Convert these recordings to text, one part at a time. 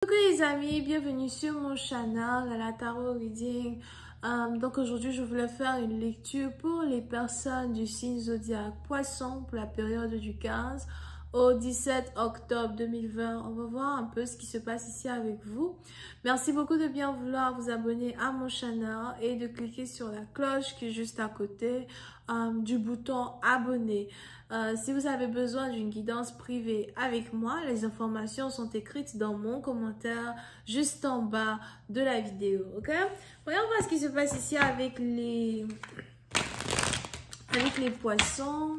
Coucou les amis, bienvenue sur mon channel, la Tarot Reading. Donc aujourd'hui, je voulais faire une lecture pour les personnes du signe zodiaque Poisson pour la période du 15 au 17 octobre 2020. On va voir un peu ce qui se passe ici avec vous. Merci beaucoup de bien vouloir vous abonner à mon channel et de cliquer sur la cloche qui est juste à côté du bouton abonner. Si vous avez besoin d'une guidance privée avec moi, les informations sont écrites dans mon commentaire juste en bas de la vidéo, ok? Voyons voir ce qui se passe ici avec les poissons.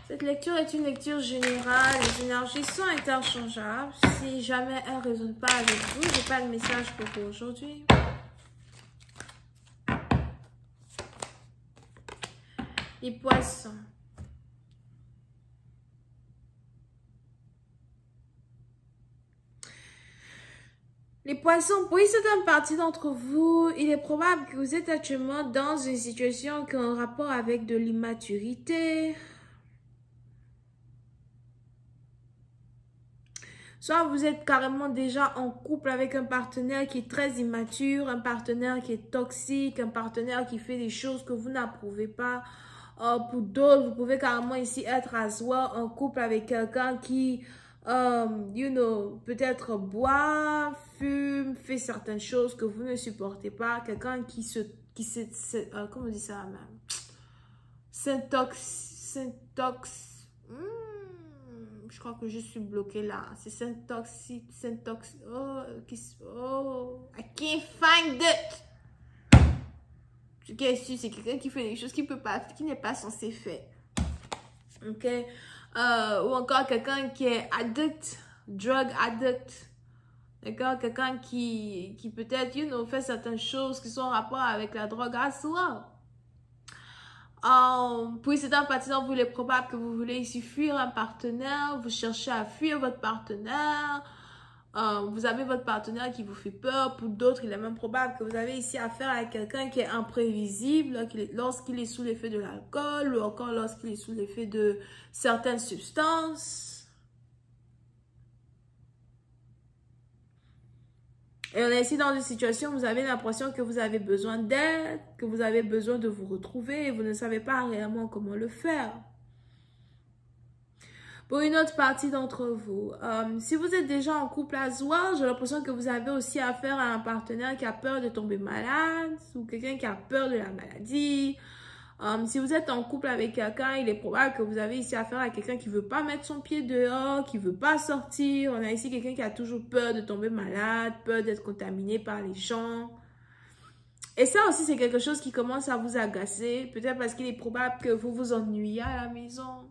Cette lecture est une lecture générale. Les énergies sont interchangeables. Si jamais elles ne résonnent pas avec vous, je n'ai pas de message pour vous aujourd'hui. Les poissons. Les poissons, pour une certaine partie d'entre vous, il est probable que vous êtes actuellement dans une situation qui a un rapport avec de l'immaturité. Soit vous êtes carrément déjà en couple avec un partenaire qui est très immature, un partenaire qui est toxique, un partenaire qui fait des choses que vous n'approuvez pas. Pour d'autres, vous pouvez carrément ici être à soi en couple avec quelqu'un qui, peut-être boit, fume, fait certaines choses que vous ne supportez pas. Quelqu'un comment on dit ça même? Je crois que je suis bloquée là. C'est syntoxique. I can't find it. Ce qui est sûr, c'est quelqu'un qui fait des choses qui n'est pas censé faire. Ok? Ou encore quelqu'un qui est addict, drug addict. D'accord? Quelqu'un qui peut-être, fait certaines choses qui sont en rapport avec la drogue à soi. Pour certains partisans, il est probable que vous voulez ici fuir un partenaire, vous cherchez à fuir votre partenaire, vous avez votre partenaire qui vous fait peur. Pour d'autres, il est même probable que vous avez ici affaire à quelqu'un qui est imprévisible lorsqu'il est sous l'effet de l'alcool ou encore lorsqu'il est sous l'effet de certaines substances. Et on est ici dans une situation où vous avez l'impression que vous avez besoin d'aide, que vous avez besoin de vous retrouver et vous ne savez pas réellement comment le faire. Pour une autre partie d'entre vous, si vous êtes déjà en couple à soi, j'ai l'impression que vous avez aussi affaire à un partenaire qui a peur de tomber malade ou quelqu'un qui a peur de la maladie. Si vous êtes en couple avec quelqu'un, il est probable que vous avez ici affaire à quelqu'un qui ne veut pas mettre son pied dehors, qui ne veut pas sortir. On a ici quelqu'un qui a toujours peur de tomber malade, peur d'être contaminé par les gens. Et ça aussi, c'est quelque chose qui commence à vous agacer. Peut-être parce qu'il est probable que vous vous ennuyez à la maison.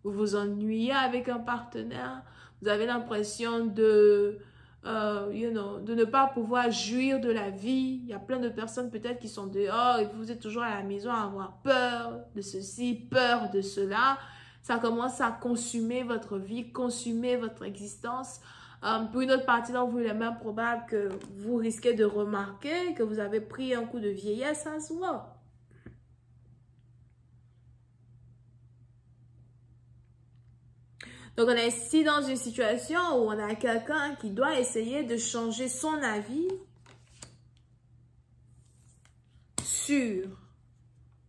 Vous vous ennuyez avec un partenaire. Vous avez l'impression de ne pas pouvoir jouir de la vie. Il y a plein de personnes peut-être qui sont dehors et vous êtes toujours à la maison à avoir peur de ceci, peur de cela. Ça commence à consumer votre vie, consumer votre existence. Pour une autre partie d'entre vous, il est même probable que vous risquez de remarquer que vous avez pris un coup de vieillesse à soi. Donc, on est ici dans une situation où on a quelqu'un qui doit essayer de changer son avis sur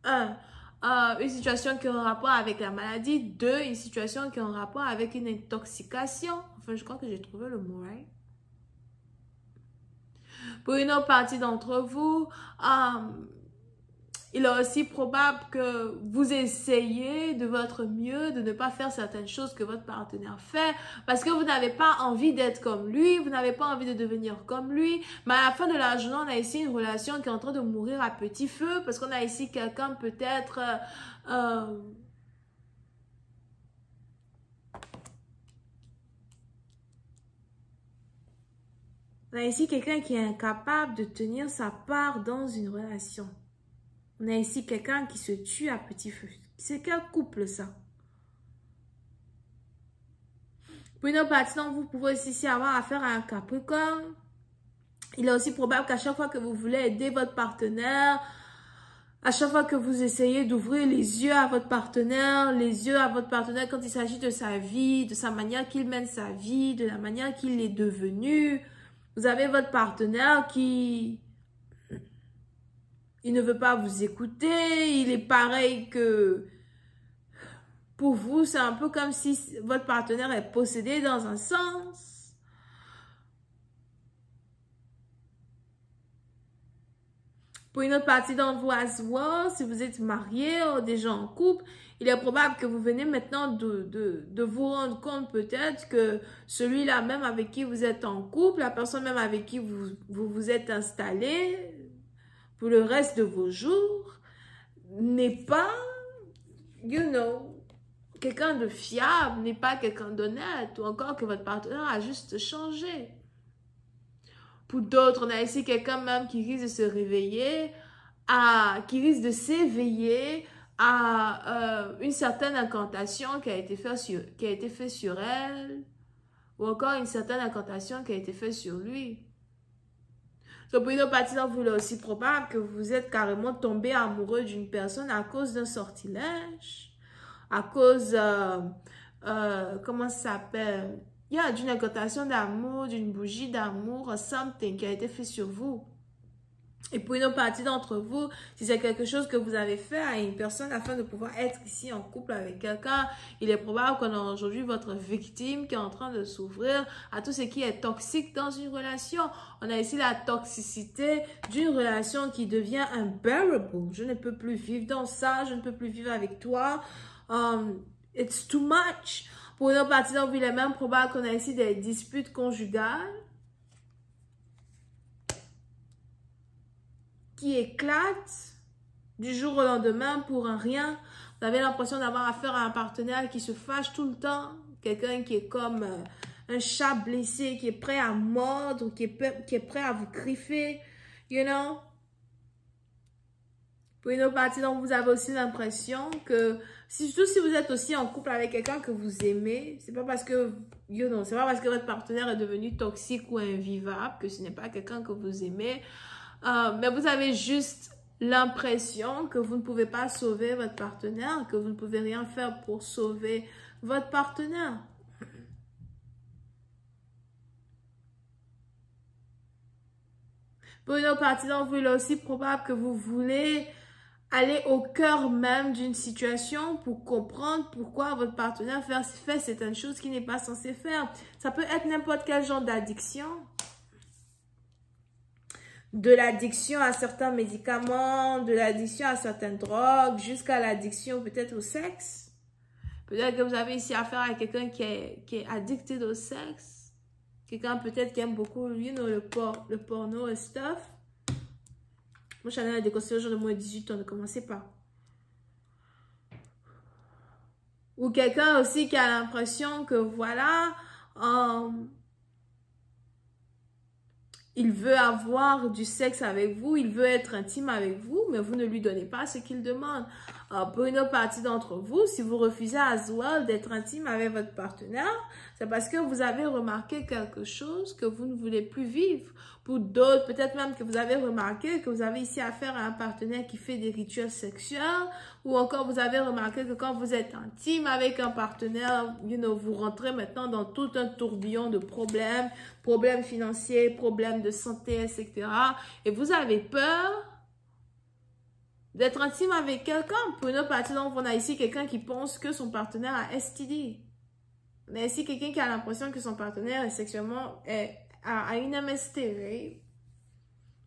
une situation qui a un rapport avec la maladie, 2, une situation qui a un rapport avec une intoxication. Enfin, je crois que j'ai trouvé le mot, right? Pour une autre partie d'entre vous, il est aussi probable que vous essayez de votre mieux de ne pas faire certaines choses que votre partenaire fait parce que vous n'avez pas envie d'être comme lui, vous n'avez pas envie de devenir comme lui. Mais à la fin de la journée, on a ici une relation qui est en train de mourir à petit feu parce qu'on a ici quelqu'un peut-être... on a ici quelqu'un qui est incapable de tenir sa part dans une relation. On a ici quelqu'un qui se tue à petit feu. C'est quel couple ça? Pour une autre partie, donc, vous pouvez aussi avoir affaire à un Capricorne. Il est aussi probable qu'à chaque fois que vous voulez aider votre partenaire, à chaque fois que vous essayez d'ouvrir les yeux à votre partenaire, quand il s'agit de sa vie, de sa manière qu'il mène sa vie, de la manière qu'il est devenu, vous avez votre partenaire qui... il ne veut pas vous écouter, il est pareil que... Pour vous, c'est un peu comme si votre partenaire est possédé dans un sens. Pour une autre partie d'entre vous, as well, si vous êtes marié ou déjà en couple, il est probable que vous venez maintenant de vous rendre compte peut-être que celui-là même avec qui vous êtes en couple, la personne même avec qui vous êtes installé pour le reste de vos jours, n'est pas, quelqu'un de fiable, n'est pas quelqu'un d'honnête, ou encore que votre partenaire a juste changé. Pour d'autres, on a ici quelqu'un même qui risque de se réveiller, qui risque de s'éveiller à une certaine incantation qui a été faite sur elle, ou encore une certaine incantation qui a été faite sur lui. Donc, pour une autre partie, il est aussi probable que vous êtes carrément tombé amoureux d'une personne à cause d'un sortilège, à cause, comment ça s'appelle? Il y a d'une incantation d'amour, d'une bougie d'amour, something qui a été fait sur vous. Et pour une autre partie d'entre vous, si c'est quelque chose que vous avez fait à une personne afin de pouvoir être ici en couple avec quelqu'un, il est probable qu'on a aujourd'hui votre victime qui est en train de s'ouvrir à tout ce qui est toxique dans une relation. On a ici la toxicité d'une relation qui devient unbearable. Je ne peux plus vivre dans ça, je ne peux plus vivre avec toi. It's too much. Pour une autre partie d'entre vous, il est même probable qu'on a ici des disputes conjugales qui éclatent du jour au lendemain pour un rien. Vous avez l'impression d'avoir affaire à un partenaire qui se fâche tout le temps. Quelqu'un qui est comme un chat blessé, qui est prêt à mordre, qui est prêt à vous griffer, Pour une autre partie, donc, vous avez aussi l'impression que, surtout si vous êtes aussi en couple avec quelqu'un que vous aimez, c'est pas parce que, c'est pas parce que votre partenaire est devenu toxique ou invivable que ce n'est pas quelqu'un que vous aimez. Mais vous avez juste l'impression que vous ne pouvez pas sauver votre partenaire, que vous ne pouvez rien faire pour sauver votre partenaire. Pour une autre partie d'entre vous, il est aussi probable que vous voulez aller au cœur même d'une situation pour comprendre pourquoi votre partenaire fait certaines choses qu'il n'est pas censé faire. Ça peut être n'importe quel genre d'addiction. De l'addiction à certains médicaments, de l'addiction à certaines drogues, jusqu'à l'addiction peut-être au sexe. Peut-être que vous avez ici affaire à quelqu'un qui est addicté au sexe. Quelqu'un peut-être qui aime beaucoup, le porno et stuff. Moi, je suis allée à des conseils aux gens de moins de 18 ans, ne commencez pas. Ou quelqu'un aussi qui a l'impression que, voilà, il veut avoir du sexe avec vous, il veut être intime avec vous, mais vous ne lui donnez pas ce qu'il demande. Pour une autre partie d'entre vous, si vous refusez as well d'être intime avec votre partenaire, c'est parce que vous avez remarqué quelque chose que vous ne voulez plus vivre. Pour d'autres, peut-être même que vous avez remarqué que vous avez ici affaire à un partenaire qui fait des rituels sexuels, ou encore vous avez remarqué que quand vous êtes intime avec un partenaire, vous rentrez maintenant dans tout un tourbillon de problèmes financiers, problèmes de santé, etc. Et vous avez peur d'être intime avec quelqu'un. Pour une autre partie, donc, on a ici quelqu'un qui pense que son partenaire a STD. On a ici quelqu'un qui a l'impression que son partenaire est sexuellement a une MST, right?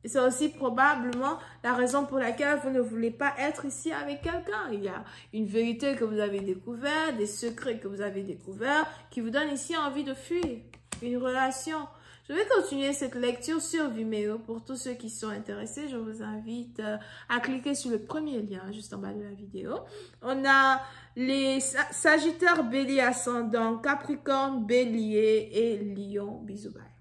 Et c'est aussi probablement la raison pour laquelle vous ne voulez pas être ici avec quelqu'un. Il y a une vérité que vous avez découverte, des secrets que vous avez découverts qui vous donnent ici envie de fuir une relation. Je vais continuer cette lecture sur Vimeo. Pour tous ceux qui sont intéressés, je vous invite à cliquer sur le premier lien juste en bas de la vidéo. On a les Sagittaires, Bélier ascendant, Capricorne, Bélier et Lion. Bisous, bye.